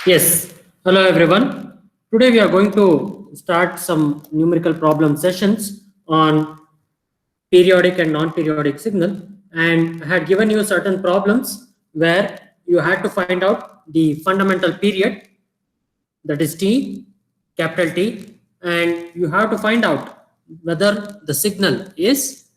Yes, hello everyone. Today we are going to start some numerical problem sessions on periodic and non-periodic signal, and I had given you certain problems where you had to find out the fundamental period, that is T, capital T, and you have to find out whether the signal is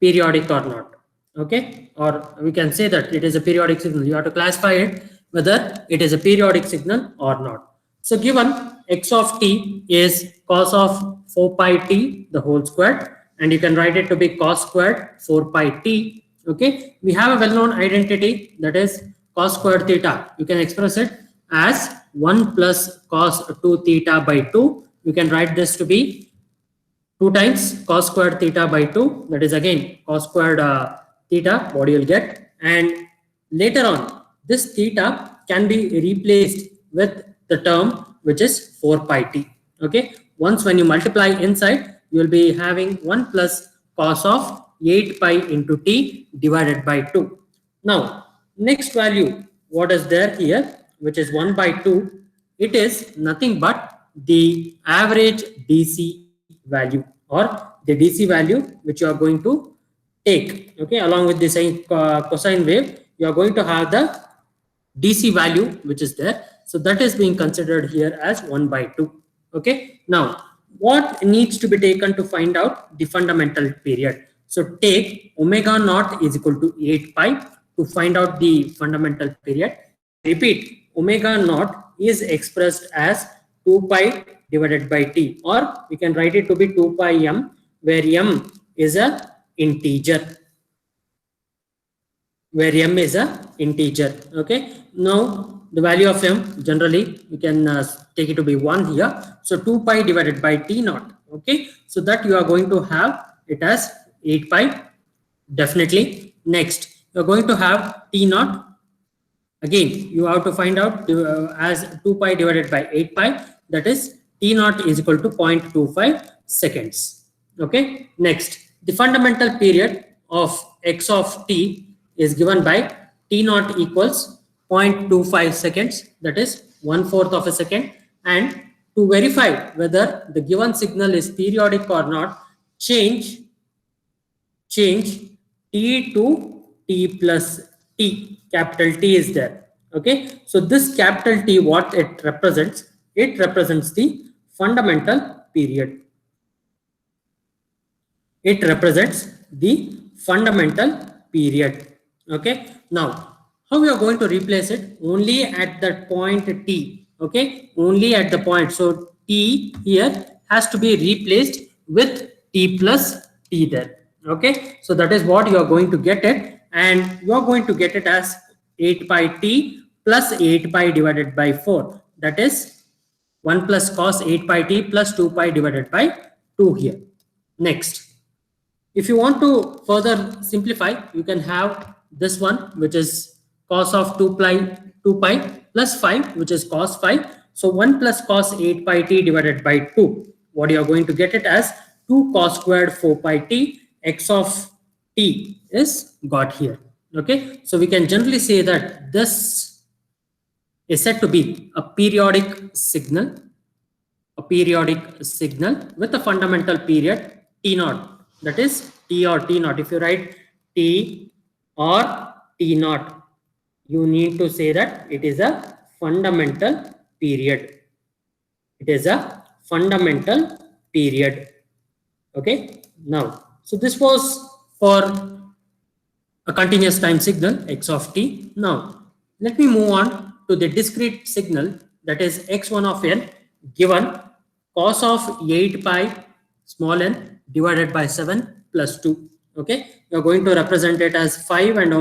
periodic or not. Okay, or we can say that it is a periodic signal. You have to classify it whether it is a periodic signal or not. So given x of t is cos of 4 pi t the whole squared, and you can write it to be cos squared 4 pi t. Okay, we have a well-known identity, that is cos squared theta. You can express it as 1 plus cos 2 theta by 2. You can write this to be 2 times cos squared theta by 2, that is again cos squared theta, what you will get. And later on, this theta can be replaced with the term which is 4 pi t. Okay, once when you multiply inside, you will be having 1 plus cos of 8 pi into t divided by 2. Now, next value, what is there here, which is 1 by 2, it is nothing but the average DC value, or the DC value which you are going to take. Okay, along with the sine cosine wave, you are going to have the DC value which is there. So that is being considered here as 1 by 2. Okay, now what needs to be taken to find out the fundamental period? So take omega naught is equal to 8 pi to find out the fundamental period. Repeat, omega naught is expressed as 2 pi divided by t, or we can write it to be 2 pi m, where m is a integer. Okay, now the value of m, generally you can take it to be 1 here. So 2 pi divided by t naught. Okay, so that you are going to have it as 8 pi definitely. Next, you are going to have t naught. Again, you have to find out as 2 pi divided by 8 pi, that is t naught is equal to 0.25 seconds. Okay, next, the fundamental period of x of t is given by t naught equals 0.25 seconds, that is 1/4 of a second. And to verify whether the given signal is periodic or not, change t to t plus t, capital T is there. Okay, so this capital T, what it represents the fundamental period. It represents the fundamental period. Okay, now how we are going to replace it? Only at that point t. Okay, only at the point. So t here has to be replaced with t plus t there. Okay, so that is what you are going to get it, and you are going to get it as 8 pi t plus 8 pi divided by 4, that is 1 plus cos 8 pi t plus 2 pi divided by 2 here. Next, if you want to further simplify, you can have this one, which is cos of 2 pi plus 5, which is cos 5. So 1 plus cos 8 pi t divided by 2, what you are going to get it as 2 cos squared 4 pi t, x of t is got here. Okay, so we can generally say that this is said to be a periodic signal with a fundamental period t naught, that is t or t naught. If you write t or t naught, you need to say that it is a fundamental period. Okay, now, so this was for a continuous time signal x of t. Now let me move on to the discrete signal, that is x1 of n, given cos of 8 pi small n divided by 7 plus 2. Okay, you are going to represent it as 5 and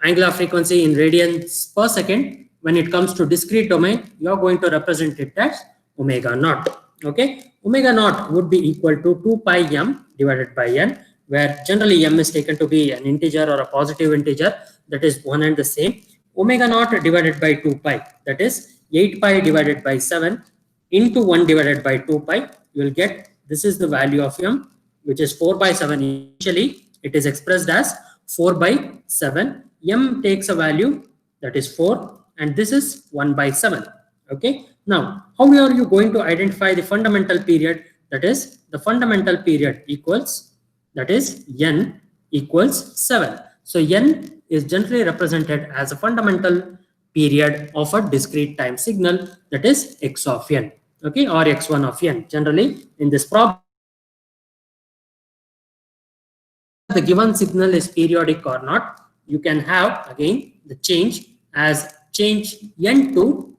angular frequency in radians per second. When it comes to discrete domain, you are going to represent it as omega naught. Okay, omega naught would be equal to 2 pi m divided by n, where generally m is taken to be an integer or a positive integer, that is one and the same. Omega naught divided by 2 pi, that is 8 pi divided by 7 into 1 divided by 2 pi, you will get, this is the value of m, which is 4 by 7. Initially it is expressed as 4 by 7. M takes a value, that is 4, and this is 1 by 7. Okay. Now, how are you going to identify the fundamental period? That is, the fundamental period equals, that is, n equals 7. So n is generally represented as a fundamental period of a discrete time signal, that is x of n, okay, or x1 of n. Generally, in this problem, the given signal is periodic or not, you can have again the change as change n to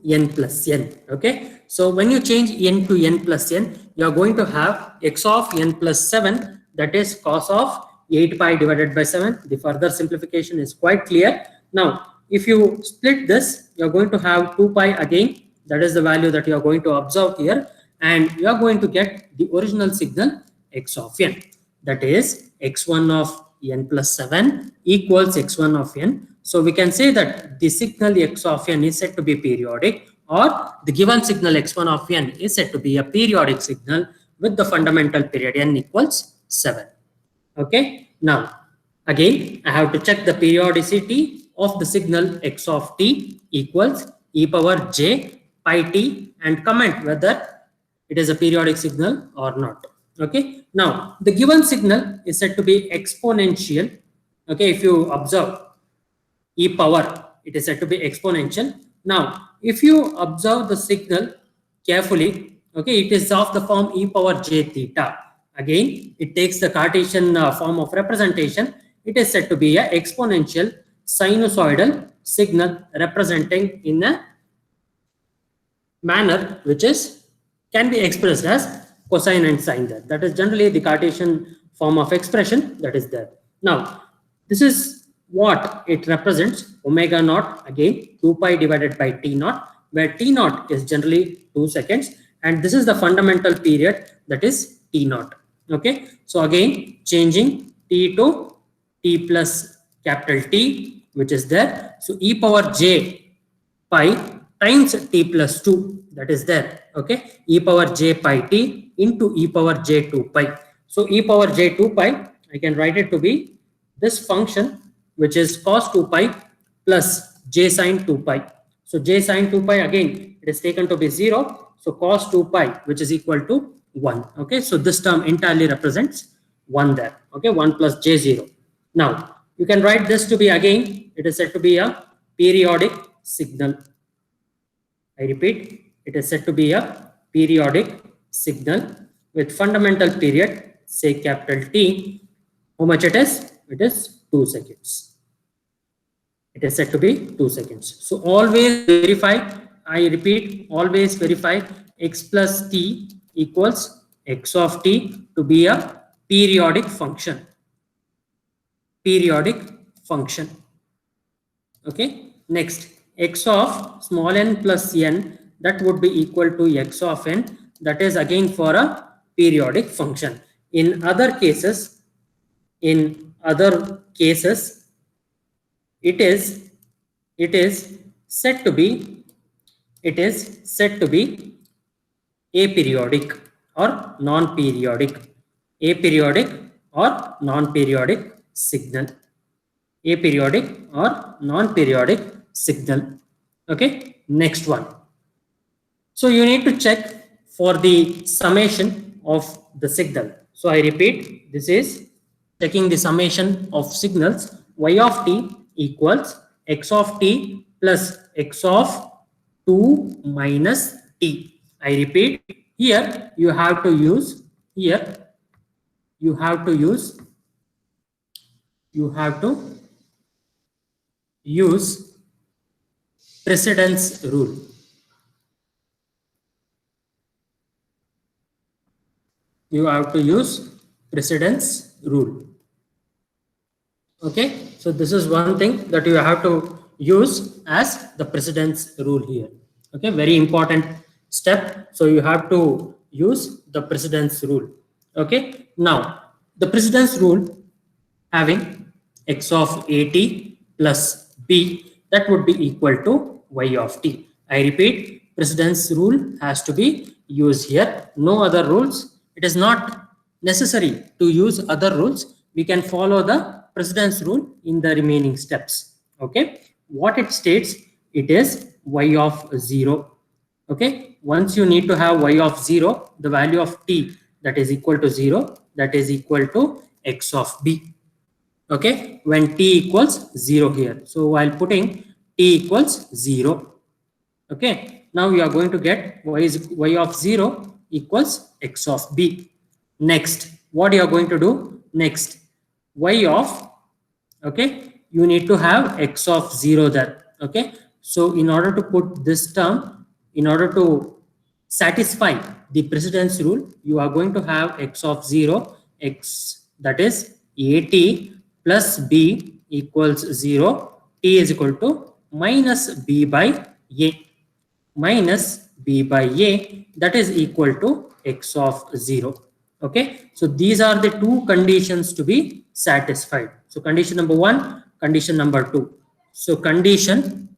n plus n. Okay, so when you change n to n plus n, you are going to have x of n plus 7, that is cos of 8 pi divided by 7. The further simplification is quite clear. Now, if you split this, you are going to have 2 pi again. That is the value that you are going to observe here, and you are going to get the original signal x of n, that is x1 of n plus 7 equals x1 of n. So we can say that the signal x of n is said to be periodic, or the given signal x1 of n is said to be a periodic signal with the fundamental period n equals 7. Okay. Now, again, I have to check the periodicity of the signal x of t equals e power j pi t and comment whether it is a periodic signal or not. Okay. Now, the given signal is said to be exponential. Okay. If you observe e power, it is said to be exponential. Now, if you observe the signal carefully, okay, it is of the form e power j theta. Again, it takes the Cartesian form of representation. It is said to be a exponential sinusoidal signal representing in a manner which is can be expressed as cosine and sine there. That is generally the Cartesian form of expression that is there. Now, this is what it represents, omega naught, again 2 pi divided by t naught, where t naught is generally 2 seconds, and this is the fundamental period, that is t naught. Okay, so again changing t to t plus capital T, which is there. So e power j pi times t plus 2, that is there. Okay, e power j pi t into e power j 2 pi. So e power j 2 pi, I can write it to be this function, which is cos 2 pi plus j sine 2 pi. So j sine 2 pi, again it is taken to be 0. So cos 2 pi, which is equal to 1. Okay, so this term entirely represents 1 there. Okay, 1 plus j 0. Now, you can write this to be, again, it is said to be a periodic signal. I repeat, it is said to be a periodic signal with fundamental period, say capital T. How much it is? It is 2 seconds. It is said to be 2 seconds. So always verify, I repeat, always verify x plus t equals x of t to be a periodic function. Periodic function. Okay. Next, x of small n plus n, that would be equal to x of n, that is again for a periodic function. In other cases, it is said to be aperiodic or non-periodic. Aperiodic or non-periodic signal. Aperiodic or non-periodic signal. Okay, next one. So you need to check for the summation of the signal. So I repeat, this is checking the summation of signals. Y of t equals x of t plus x of 2 minus t. I repeat, here you have to use precedence rule. You have to use precedence rule. Okay, so this is one thing that you have to use as the precedence rule here. Okay, very important step. So you have to use the precedence rule. Okay, now the precedence rule having x of at plus b, that would be equal to y of t. I repeat, precedence rule has to be used here. No other rules. It is not necessary to use other rules. We can follow the precedence rule in the remaining steps. Okay. what it states, it is y of 0. Okay, once you need to have y of 0, the value of t that is equal to 0, that is equal to x of b. Okay, when t equals 0 here. So while putting t equals 0, okay, now you are going to get y of 0 equals x of b. Next, what you are going to do? Next, y of, okay, you need to have x of 0 there. Okay, so in order to put this term, in order to satisfy the precedence rule, you are going to have x of 0, x, that is at plus b equals 0, t is equal to minus b by a, minus b by a, that is equal to x of 0. Okay, so these are the two conditions to be satisfied. So condition number 1, condition number 2. So condition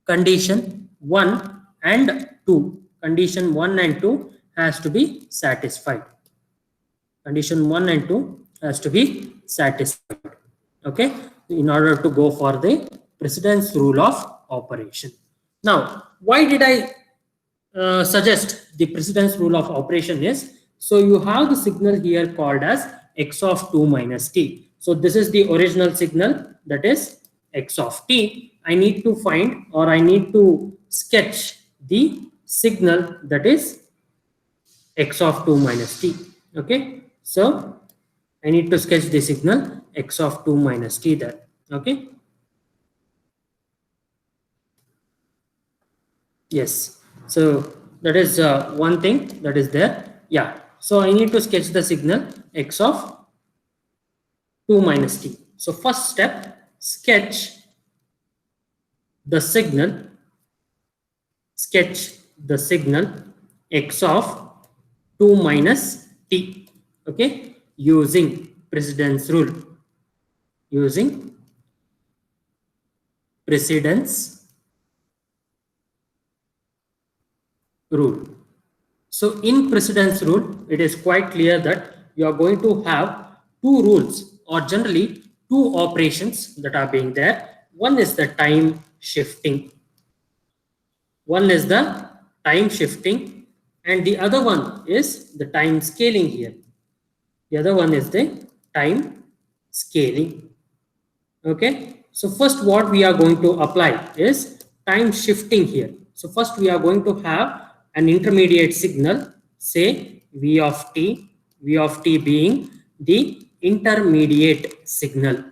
1 and 2, condition 1 and 2 has to be satisfied. Condition 1 and 2 has to be satisfied. Okay, in order to go for the precedence rule of operation. Now, why did I suggest the precedence rule of operation is, so you have the signal here called as x of 2 minus t. So this is the original signal, that is x of t. I need to find, or I need to sketch the signal that is x of 2 minus t. Okay, so I need to sketch the signal x of 2 minus t there. Okay, yes, so that is one thing that is there. Yeah, so I need to sketch the signal x of 2 minus t. So first step, sketch the signal x of 2 minus t. Okay, using precedence rule. So in precedence rule, it is quite clear that you are going to have two rules, or generally two operations that are being there. One is the time shifting. And the other one is the time scaling here. Okay, so first what we are going to apply is time shifting here. So first we are going to have an intermediate signal, say v of t being the intermediate signal.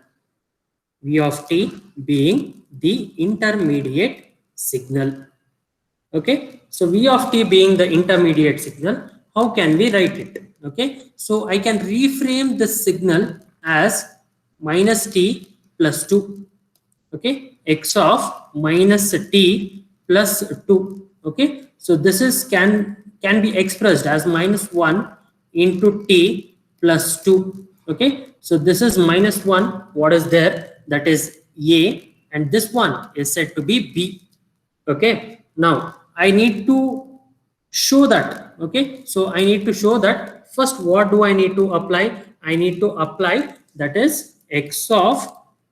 Okay, so v of t being the intermediate signal, how can we write it? Okay, so I can reframe the signal as minus t plus 2. Okay, x of minus t plus 2. Okay, so this is can be expressed as minus 1 into t plus 2. Okay, so this is minus 1, what is there, that is a, and this one is said to be b. Okay, now I need to show that. Okay, so I need to show that first what do I need to apply? I need to apply, that is x of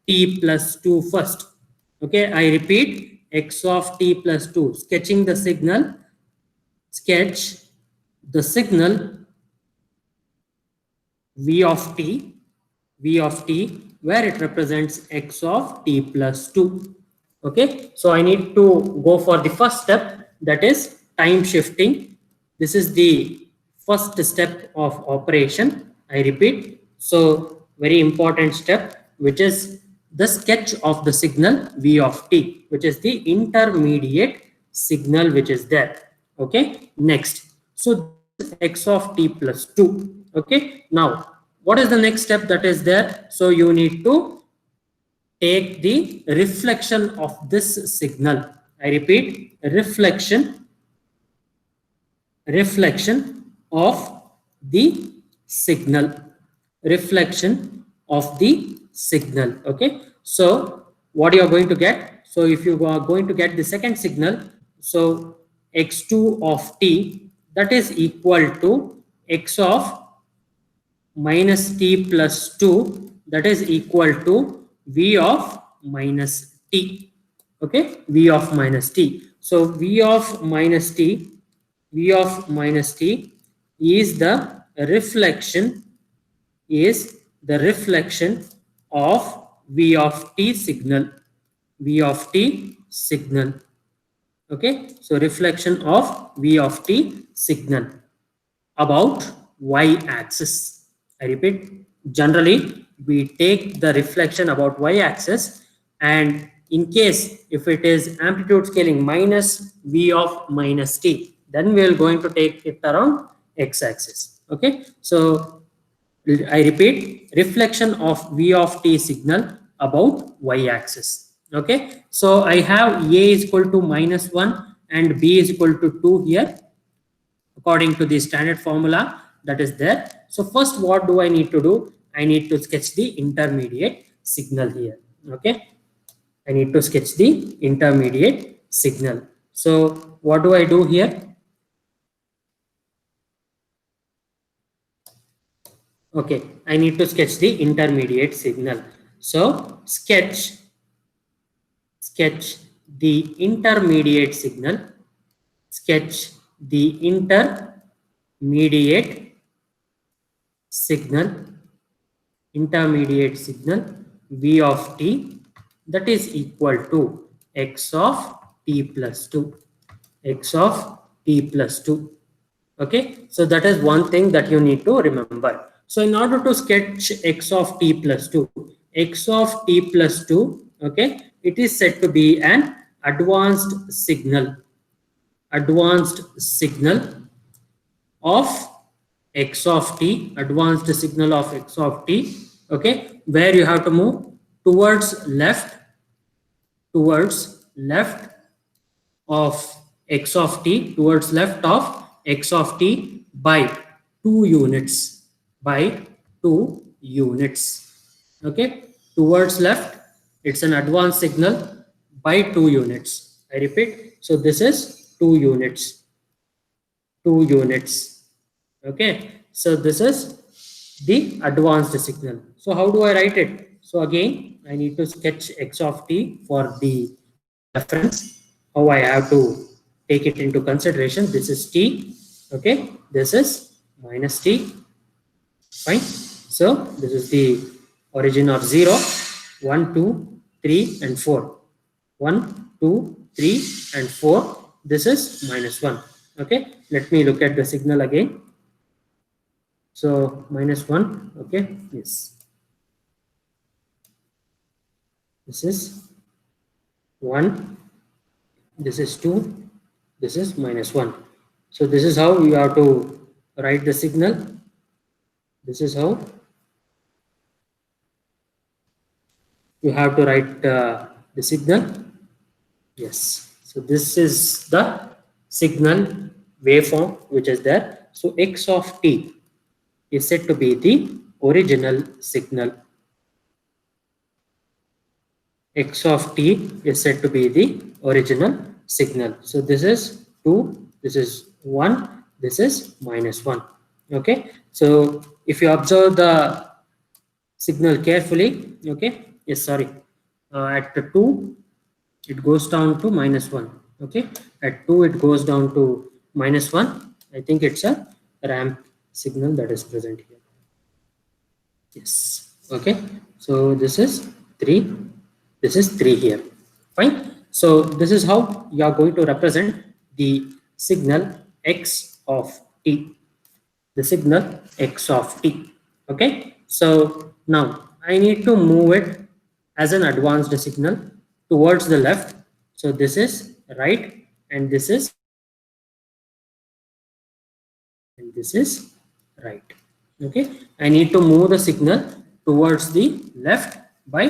t plus 2 first. Okay, I repeat, x of t plus 2, sketch the signal v of t where it represents x of t plus 2. Okay, so I need to go for the first step, that is time shifting. This is the first step of operation. I repeat, so very important step, which is the sketch of the signal v of t, which is the intermediate signal which is there. Okay, next, so x of t plus 2. Okay, now what is the next step that is there? So you need to take the reflection of this signal. I repeat, reflection of the signal. Okay, so what you are going to get? So if you are going to get the second signal, so x2 of t, that is equal to x of minus t plus 2, that is equal to v of minus t. Okay, v of minus t. So v of minus t is the reflection of v of t signal. Okay, so reflection of v of t signal about y-axis. I repeat, generally we take the reflection about y-axis, and in case if it is amplitude scaling minus v of minus t, then we are going to take it around x-axis. Okay, so I repeat, reflection of v of t signal about y-axis. Okay, so I have a is equal to -1 and b is equal to 2 here, according to the standard formula that is there. So first, what do I need to do? I need to sketch the intermediate signal here. Okay, I need to sketch the intermediate signal. So what do I do here? Okay, I need to sketch the intermediate signal. So sketch the intermediate signal. Sketch the intermediate signal v of t, that is equal to x of t plus 2. Okay, so that is one thing that you need to remember. So in order to sketch x of t plus 2, okay, it is said to be an advanced signal of x of t, okay, where you have to move towards left of x of t, by 2 units, okay, towards left, it's an advanced signal by 2 units. I repeat, so this is 2 units. Okay, so this is the advanced signal. So how do I write it? So again, I need to sketch x of t for the reference, how I have to take it into consideration. This is t, okay, this is minus t, fine. So this is the origin of 0, 1, 2, 3 and 4. 1, 2, 3 and 4. This is -1. Okay, let me look at the signal again. So -1, okay, yes, this is 1, this is 2, this is -1. So this is how you have to write the signal. This is how you have to write the signal. Yes, so this is the signal waveform which is there. So x of t is said to be the original signal. X of t is said to be the original signal. So this is 2, this is 1, this is -1. Okay, so if you observe the signal carefully, okay, yes, sorry, at the 2 it goes down to -1. Okay, at 2 it goes down to -1. I think it's a ramp signal that is present here. Yes, okay, so this is 3, this is 3 here, fine. So this is how you are going to represent the signal x of t, okay. So now I need to move it as an advanced signal towards the left. So this is right and this is right. Okay, I need to move the signal towards the left by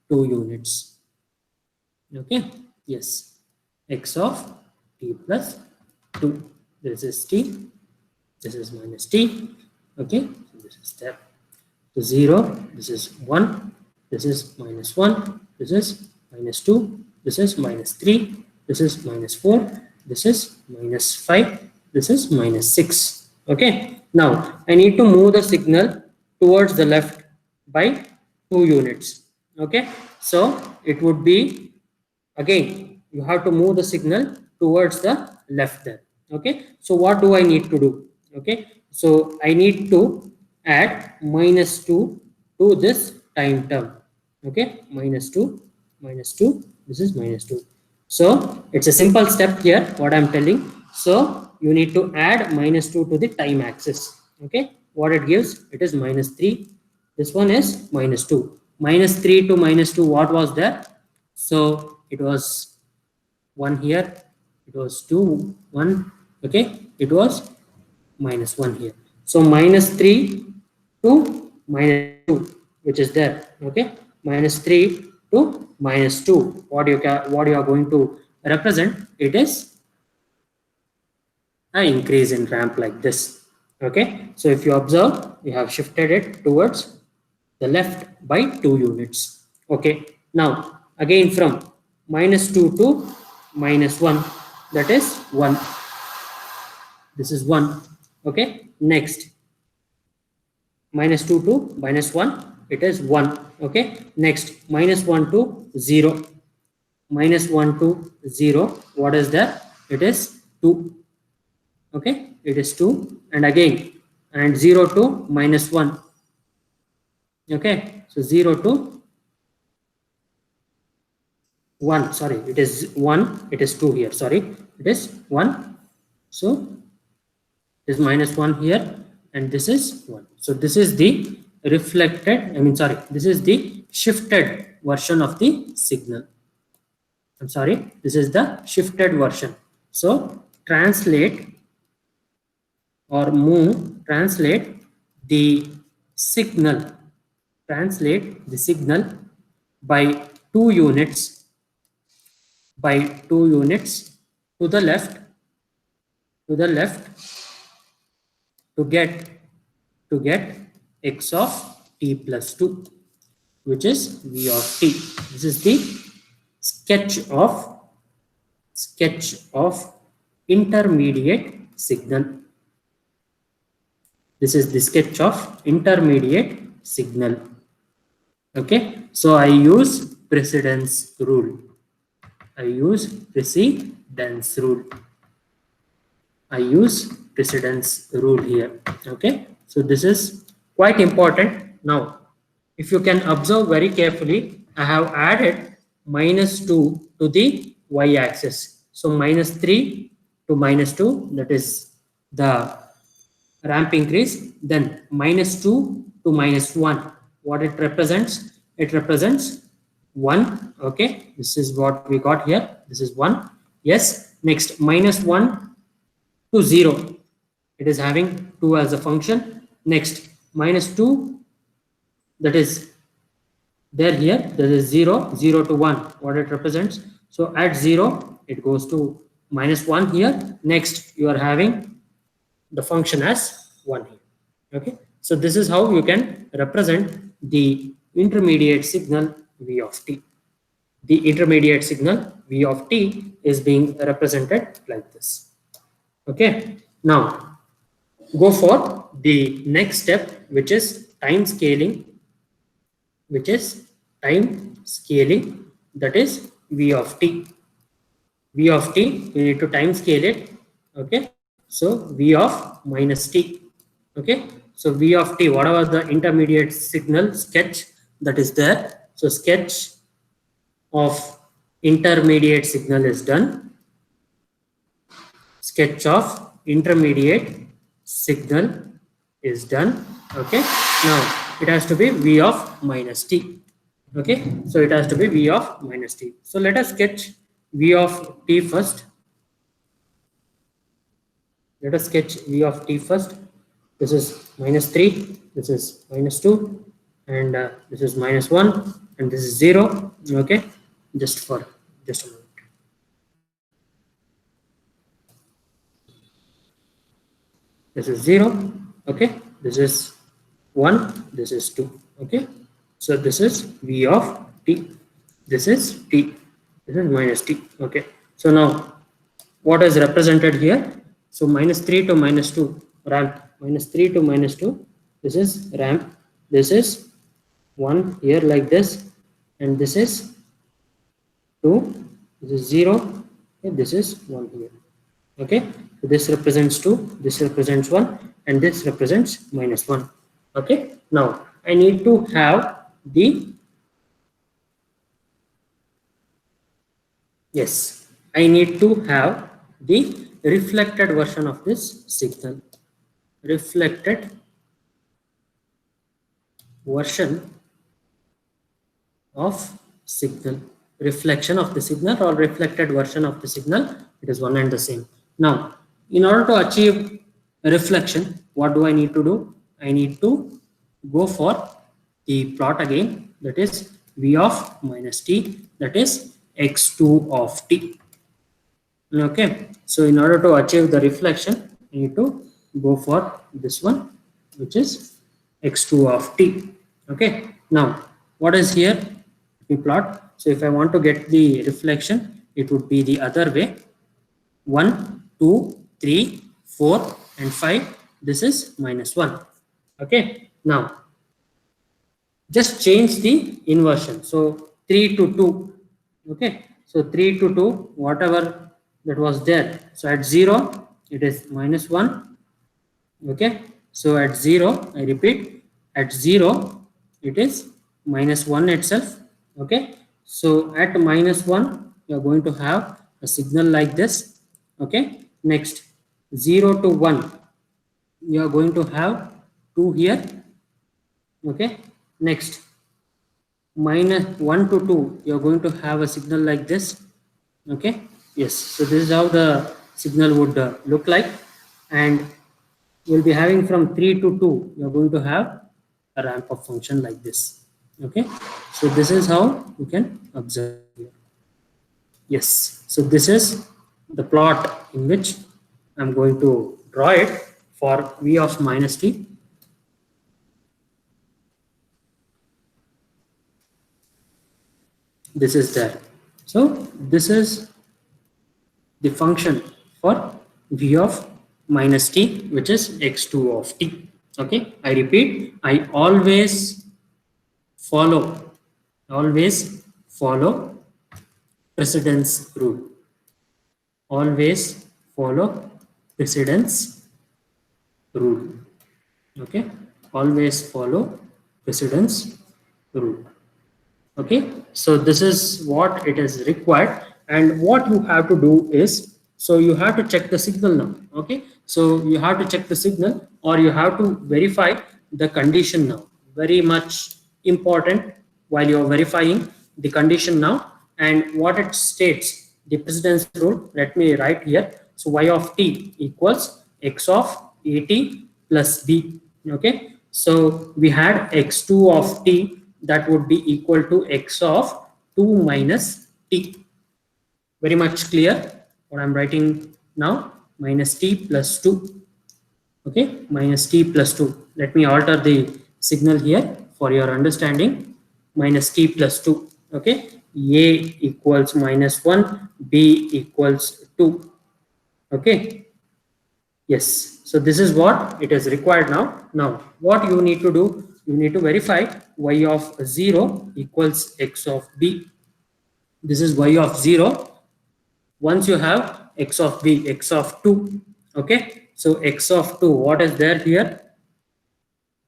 2 units. Okay, yes, x of t plus 2. This is t, this is minus t. Okay, so this is there. So 0, this is 1, this is -1, this is -2, this is -3, this is -4, this is -5, this is -6. Okay, now I need to move the signal towards the left by 2 units. Okay, so it would be again you have to move the signal towards the left there. Okay, so what do I need to do? Okay, so I need to add -2 to this time term. Okay, -2, -2, this is -2. So it's a simple step here, what I'm telling. So you need to add -2 to the time axis. Okay, what it gives, it is -3. This one is -2. -3 to -2, what was there? So it was 1 here, it was 2, 1. Okay, it was -1 here. So -3 to -2, which is there. Okay, -3 to -2. What you are going to represent? It is an increase in ramp like this. Okay, so if you observe, we have shifted it towards the left by 2 units. Okay, now again from -2 to -1, that is 1. This is 1. Okay, next -2 to -1, it is 1. Okay, next -1 to 0. -1 to 0, what is there? It is 2. Okay, it is 2. And again, and 0 to -1. Okay, so 0 to 1, sorry, it is 1, it is 2 here, sorry, it is 1. So this -1 here, and this is 1. So this is the reflected, this is the shifted version of the signal. I'm sorry, this is the shifted version. So translate the signal, translate the signal by 2 units to the left to get x of t plus 2, which is v of t. This is the sketch of intermediate signal. This is the sketch of intermediate signal. Okay, so I use precedence rule. I use precedence rule here. Okay, so this is quite important. Now, if you can observe very carefully, I have added -2 to the y-axis. So -3 to -2, that is the ramp increase. Then -2 to -1, what it represents? It represents 1. Okay, this is what we got here. This is 1. Yes. Next, -1 to 0, it is having 2 as a function. Next, -2, that is there here, that is 0, 0 to 1, what it represents. So at 0, it goes to -1 here. Next, you are having the function as 1 here. Okay, so this is how you can represent the intermediate signal v of t. The intermediate signal v of t is being represented like this. Okay, now go for the next step, which is time scaling, that is v of t. V of t, you need to time scale it. Okay, so v of -t. Okay, so v of t, whatever the intermediate signal sketch that is there, so sketch of intermediate signal is done. Sketch of intermediate signal is done. Okay, now it has to be v of -t. Okay, so it has to be v of -t. So let us sketch v of t first. Let us sketch v of t first. This is -3, this is -2, and this is -1, and this is 0. Okay, just a moment. This is 0. Okay, this is 1, this is 2. Okay, so this is v of t. This is t. This is -t. Okay, so now what is represented here? So -3 to -2 ramp. -3 to -2. This is ramp. This is 1 here like this, and this is 2, This is 0. Okay, this is 1 here. Okay, so this represents 2, this represents 1, and this represents -1. Okay, now I need to have the, yes, I need to have the reflected version of this signal. Reflected version of signal. Reflection of the signal or reflected version of the signal, it is one and the same. Now, in order to achieve a reflection, what do I need to do? I need to go for the plot again, that is v of minus t, that is x2 of t. Okay, so in order to achieve the reflection, I need to go for this one, which is x2 of t. Okay, now what is here? We plot. So if I want to get the reflection, it would be the other way. 1, 2, 3, 4, and 5. This is -1. Okay, now just change the inversion. So 3 to 2. Okay, so 3 to 2, whatever that was there. So at 0, it is -1. Okay, so at 0, I repeat, at 0, it is -1 itself. Okay, so at -1, you are going to have a signal like this. Okay, next 0 to 1, you are going to have 2 here. Okay, next -1 to 2, you are going to have a signal like this. Okay, yes, so this is how the signal would look like, and you'll be having from 3 to 2, you're going to have a ramp up function like this. Okay, so this is how you can observe here. Yes, so this is the plot in which I'm going to draw it for v of minus t. This is there. So this is the function for v of minus t, which is x2 of t. Okay, I repeat, I always follow precedence rule. Always follow precedence rule. Okay, always follow precedence rule. Okay, so this is what it is required, and what you have to do is, so you have to check the signal now. Okay, so you have to check the signal, or you have to verify the condition now. Very much important while you are verifying the condition now, and what it states, the precedence rule. Let me write here. So y of t equals x of at plus b. Okay, so we had x2 of t, that would be equal to x of 2 minus t. Very much clear what I'm writing now, minus t plus 2. Okay, minus t plus 2. Let me alter the signal here for your understanding. Minus t plus 2. Okay, a equals -1, b equals 2. Okay, yes, so this is what it is required now. Now what you need to do, you need to verify y of 0 equals x of b. This is y of 0. Once you have x of b, x of 2. Okay, so x of 2, what is there here?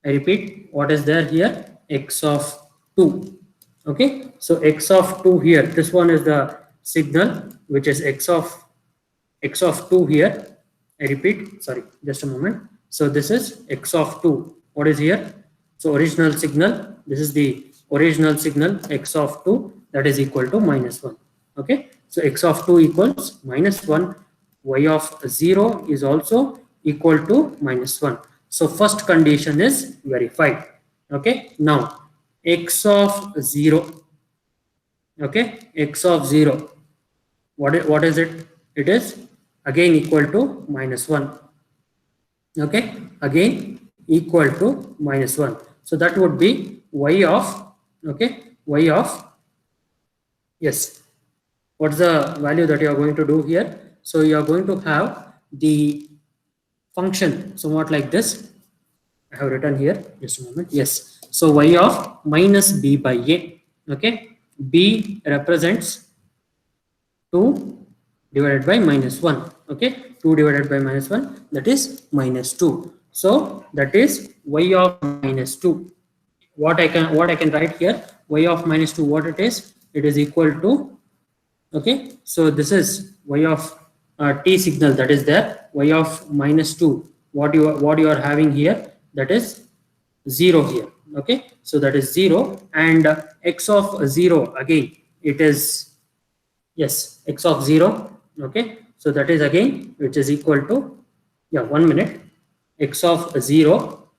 I repeat, what is there here? X of 2. Okay, so x of 2 here, this one is the signal, which is x of 2 here. I repeat, sorry, just a moment. So this is x of 2. What is here? So original signal, this is the original signal, x of 2, that is equal to -1. Okay, so x of 2 equals -1. Y of 0 is also equal to -1. So first condition is verified. Okay, now x of 0. Okay, x of 0. What is it? It is again equal to -1. Okay, again equal to -1. So that would be y of, okay, y of, yes, what's the value that you are going to do here? So you are going to have the function somewhat like this. I have written here, just a moment. Yes, so y of minus b by a. Okay, b represents 2 divided by minus 1. Okay, 2 divided by minus 1, that is minus 2. So that is y of minus 2. What I can write here, y of minus 2, what it is equal to, okay, so this is y of t signal that is there, y of minus 2, what you are having here, that is 0 here. Okay, so that is 0, and x of 0, again it is, yes, x of 0. Okay, so that is again which is equal to, yeah, 1 minute, x of 0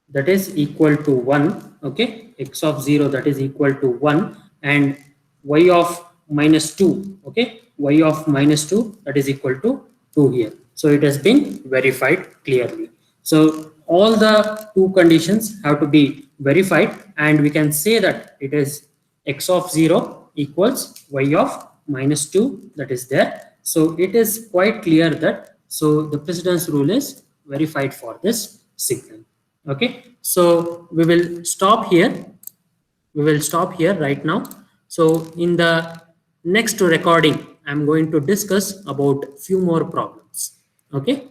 that is equal to 1. Okay, x of 0 that is equal to 1, and y of minus 2, okay, y of minus 2 that is equal to 2 here. So it has been verified clearly. So all the two conditions have to be verified, and we can say that it is x of 0 equals y of minus 2 that is there. So it is quite clear that, so the precedence rule is verified for this signal. Okay, so we will stop here. We will stop here right now. So in the next recording, I'm going to discuss about few more problems. Okay.